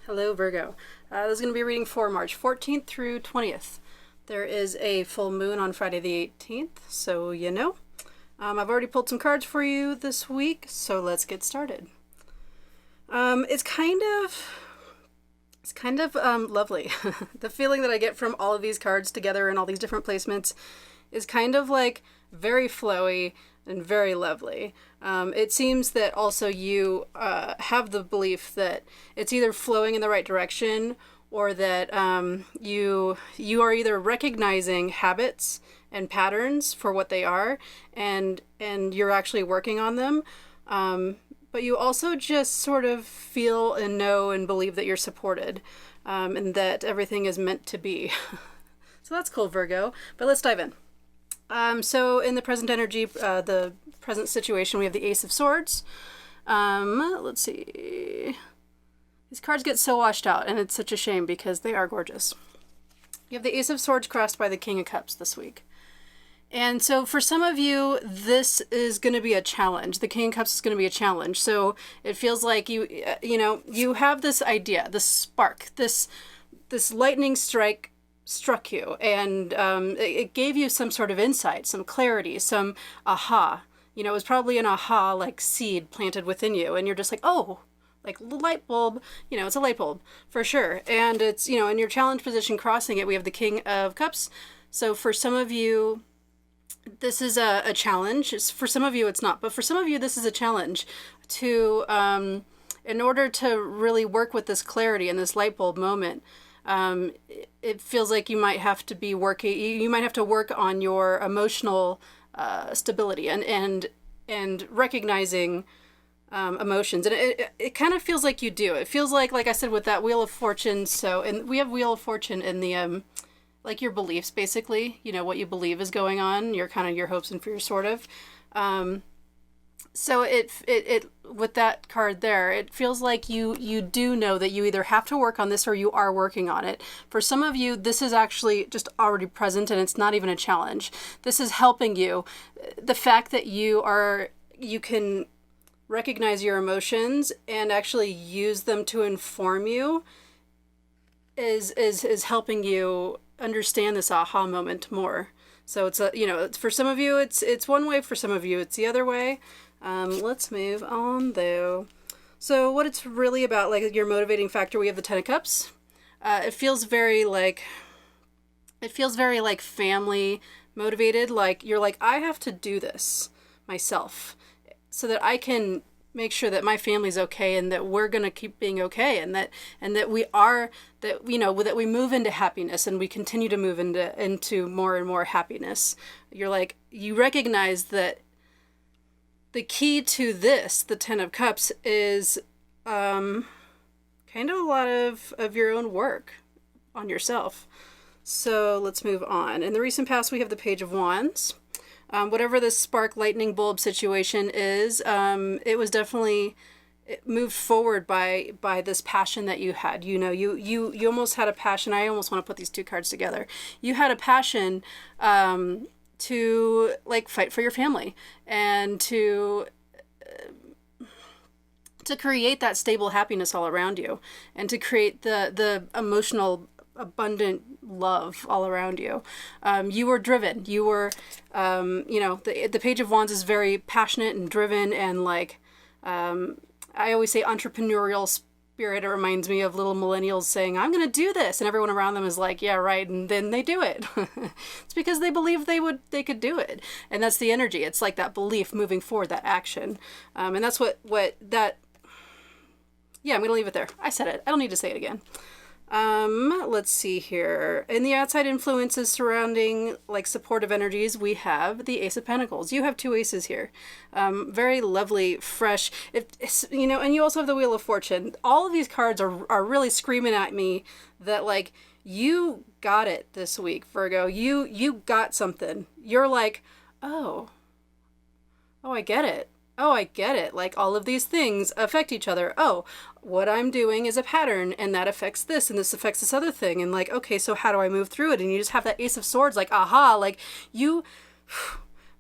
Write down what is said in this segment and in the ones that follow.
Hello, Virgo. This is going to be reading for March 14th through 20th. There is a full moon on Friday the 18th, so you know. I've already pulled some cards for you this week, so let's get started. It's kind of lovely. The feeling that I get from all of these cards together in all these different placements is kind of like very flowy and very lovely. It seems that also you have the belief that it's either flowing in the right direction or that you are either recognizing habits and patterns for what they are and you're actually working on them. But you also just sort of feel and know and believe that you're supported and that everything is meant to be. So that's cool, Virgo. But let's dive in. So in the present energy, the present situation, we have the Ace of Swords. Let's see. These cards get so washed out, and it's such a shame because they are gorgeous. You have the Ace of Swords crossed by the King of Cups this week. And so for some of you, this is going to be a challenge. The King of Cups is going to be a challenge. So it feels like you have this idea, this spark, this lightning strike struck you, and it gave you some sort of insight, some clarity, some aha. It was probably an aha like seed planted within you, and you're just like, oh, like the light bulb, it's a light bulb for sure. And it's, in your challenge position crossing it, we have the King of Cups. So for some of you, this is a challenge. For some of you, it's not, but for some of you, this is a challenge to, in order to really work with this clarity and this light bulb moment. It feels like you might have to be working, you might have to work on your emotional stability and recognizing emotions. And it kind of feels like you do. It feels like I said, with that Wheel of Fortune. So, and we have Wheel of Fortune in the, like your beliefs, basically, what you believe is going on, your kind of your hopes and fears, sort of. So it with that card there, it feels like you do know that you either have to work on this or you are working on it. For some of you, this is actually just already present and it's not even a challenge. This is helping you. The fact that you can recognize your emotions and actually use them to inform you is helping you understand this aha moment more. So it's for some of you it's one way, for some of you it's the other way. Let's move on though. So what it's really about, like your motivating factor, we have the Ten of Cups. It feels very like family motivated. Like you're like, I have to do this myself so that I can make sure that my family's okay and that we're going to keep being okay and that we move into happiness and we continue to move into more and more happiness. You're like, you recognize that the key to this, the Ten of Cups, is kind of a lot of your own work on yourself. So let's move on. In the recent past, we have the Page of Wands. Whatever this spark lightning bulb situation is, it was definitely moved forward by this passion that you had. You almost had a passion. I almost want to put these two cards together. You had a passion to like fight for your family and to create that stable happiness all around you and to create the emotional abundant love all around you. You were driven. You were, the Page of Wands is very passionate and driven and like, I always say entrepreneurial spirit. It reminds me of little millennials saying, I'm going to do this. And everyone around them is like, yeah, right. And then they do it. It's because they believe they could do it. And that's the energy. It's like that belief moving forward, that action. And that's what that, yeah, I'm going to leave it there. I said it. I don't need to say it again. Let's see here. In the outside influences surrounding like supportive energies, we have the Ace of Pentacles. You have two aces here. Very lovely, fresh. And you also have the Wheel of Fortune. All of these cards are really screaming at me that like, you got it this week, Virgo. You got something. You're like, oh, I get it. Oh, I get it. Like all of these things affect each other. Oh, what I'm doing is a pattern and that affects this and this affects this other thing. And like, okay, so how do I move through it? And you just have that Ace of Swords, like, aha, like you,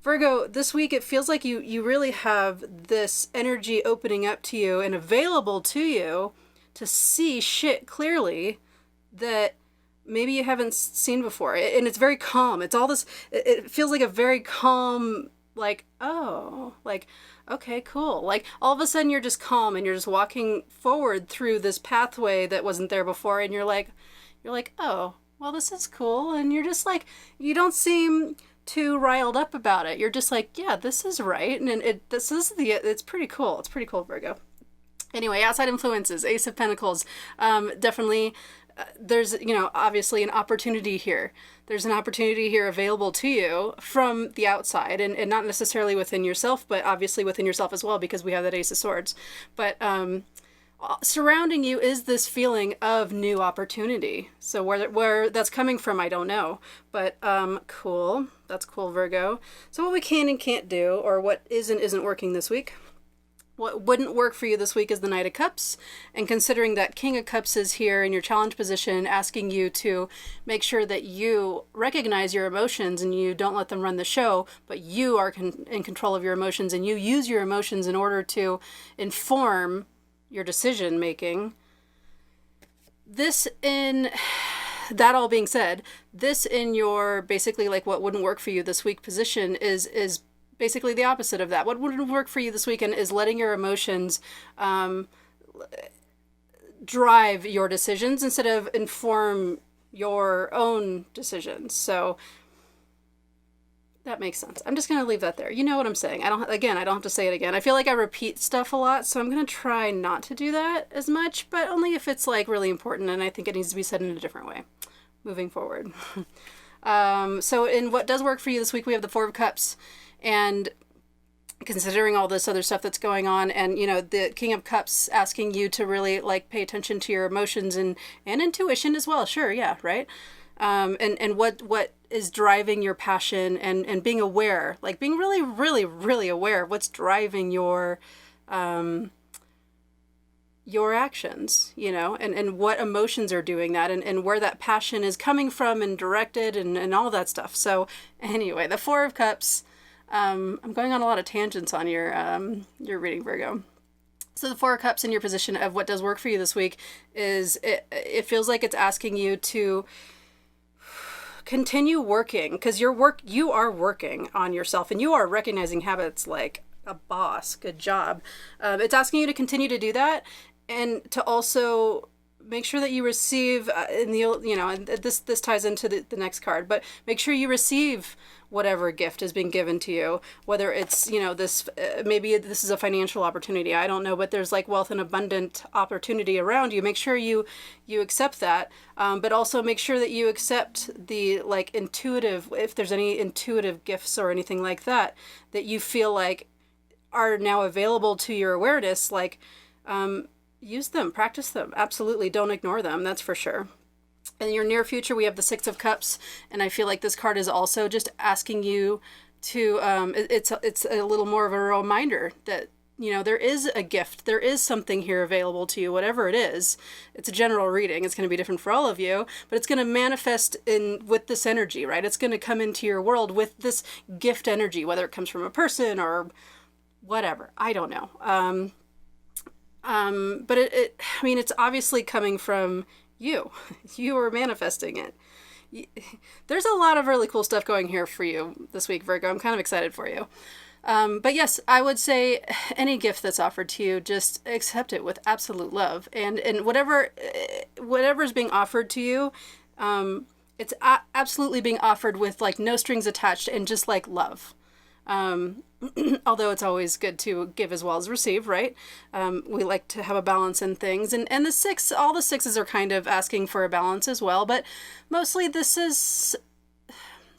Virgo, this week it feels like you really have this energy opening up to you and available to you to see shit clearly that maybe you haven't seen before. And it's very calm. It's all this, it feels like a very calm, like, oh, like, okay, cool. Like all of a sudden you're just calm and you're just walking forward through this pathway that wasn't there before. And you're like, oh, well, this is cool. And you're just like, you don't seem too riled up about it. You're just like, yeah, this is right. And it's pretty cool. It's pretty cool, Virgo. Anyway, outside influences, Ace of Pentacles, definitely there's, obviously an opportunity here. There's an opportunity here available to you from the outside, and not necessarily within yourself, but obviously within yourself as well, because we have that Ace of Swords. But surrounding you is this feeling of new opportunity. So where that's coming from, I don't know. But cool. That's cool, Virgo. So what we can and can't do, or what isn't working this week. What wouldn't work for you this week is the Knight of Cups. And considering that King of Cups is here in your challenge position, asking you to make sure that you recognize your emotions and you don't let them run the show, but you are in control of your emotions, and you use your emotions in order to inform your decision making. That all being said, this in your basically like what wouldn't work for you this week position is basically the opposite of that. What wouldn't work for you this weekend is letting your emotions drive your decisions instead of inform your own decisions. So that makes sense. I'm just going to leave that there. You know what I'm saying. I don't have to say it again. I feel like I repeat stuff a lot, so I'm going to try not to do that as much, but only if it's like really important and I think it needs to be said in a different way moving forward. So in what does work for you this week, we have the Four of Cups. And considering all this other stuff that's going on, and the King of Cups asking you to really like pay attention to your emotions and intuition as well. Sure, yeah, right. And what is driving your passion, and being aware, like being really, really, really aware of what's driving your actions, and what emotions are doing that, and where that passion is coming from and directed, and all that stuff. So anyway, the Four of Cups. I'm going on a lot of tangents on your reading, Virgo. So the Four of Cups in your position of what does work for you this week is it feels like it's asking you to continue working, because you are working on yourself and you are recognizing habits like a boss. Good job. It's asking you to continue to do that, and to also make sure that you receive and this ties into the next card, but make sure you receive whatever gift is being given to you, whether it's this maybe this is a financial opportunity, I don't know, but there's like wealth and abundant opportunity around you. Make sure you accept that, but also make sure that you accept the like intuitive, if there's any intuitive gifts or anything like that you feel like are now available to your awareness, like use them, practice them. Absolutely, don't ignore them, that's for sure. In your near future, we have the Six of Cups, and I feel like this card is also just asking you to, it's a little more of a reminder that, there is a gift, there is something here available to you, whatever it is. It's a general reading, it's going to be different for all of you, but it's going to manifest with this energy, right? It's going to come into your world with this gift energy, whether it comes from a person or whatever, I don't know. But it's obviously coming from you. You are manifesting it. There's a lot of really cool stuff going here for you this week, Virgo. I'm kind of excited for you. But yes, I would say any gift that's offered to you, just accept it with absolute love. And whatever is being offered to you, it's absolutely being offered with like no strings attached and just like love. Although it's always good to give as well as receive, right? We like to have a balance in things, and all the sixes are kind of asking for a balance as well, but mostly this is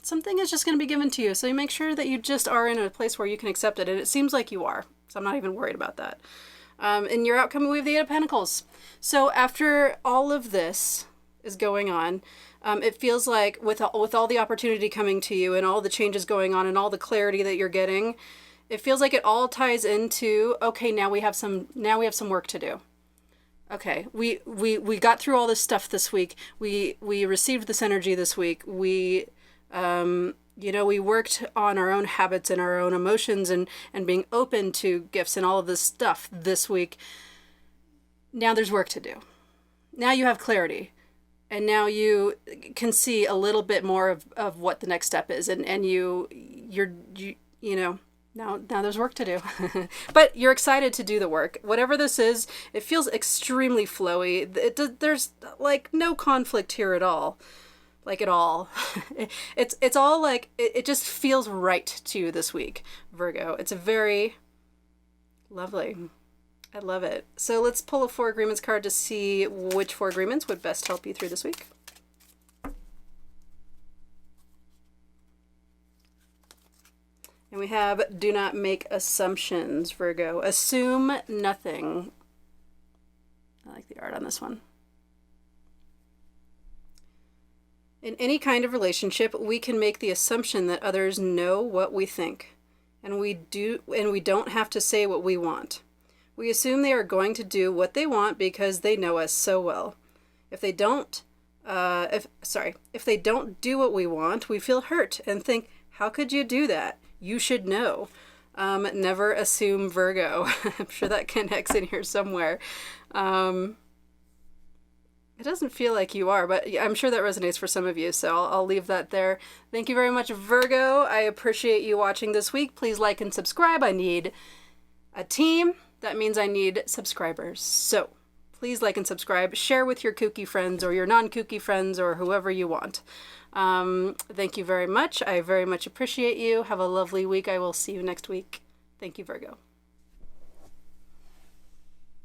something is just going to be given to you, so you make sure that you just are in a place where you can accept it, and it seems like you are, so I'm not even worried about that. In your outcome, we have the Eight of Pentacles. So after all of this is going on, it feels like with all the opportunity coming to you and all the changes going on and all the clarity that you're getting, it feels like it all ties into, okay, now we have some work to do. Okay, we got through all this stuff this week. We received this energy this week. We worked on our own habits and our own emotions and being open to gifts and all of this stuff this week. now there's work to do. Now you have clarity. And now you can see a little bit more of what the next step is. And you know, now there's work to do. But you're excited to do the work. Whatever this is, it feels extremely flowy. There's like no conflict here at all. Like at all. It's all like, it just feels right to you this week, Virgo. It's a very lovely. I love it. So let's pull a 4 agreements card to see which 4 agreements would best help you through this week. And we have do not make assumptions, Virgo. Assume nothing. I like the art on this one. In any kind of relationship, we can make the assumption that others know what we think, and we don't have to say what we want. We assume they are going to do what they want because they know us so well. If they don't do what we want, we feel hurt and think, how could you do that? You should know. Never assume, Virgo. I'm sure that connects in here somewhere. It doesn't feel like you are, but I'm sure that resonates for some of you, so I'll leave that there. Thank you very much, Virgo. I appreciate you watching this week. Please like and subscribe. I need a team. That means I need subscribers. So please like and subscribe. Share with your kooky friends or your non-kooky friends or whoever you want. Thank you very much. I very much appreciate you. Have a lovely week. I will see you next week. Thank you, Virgo.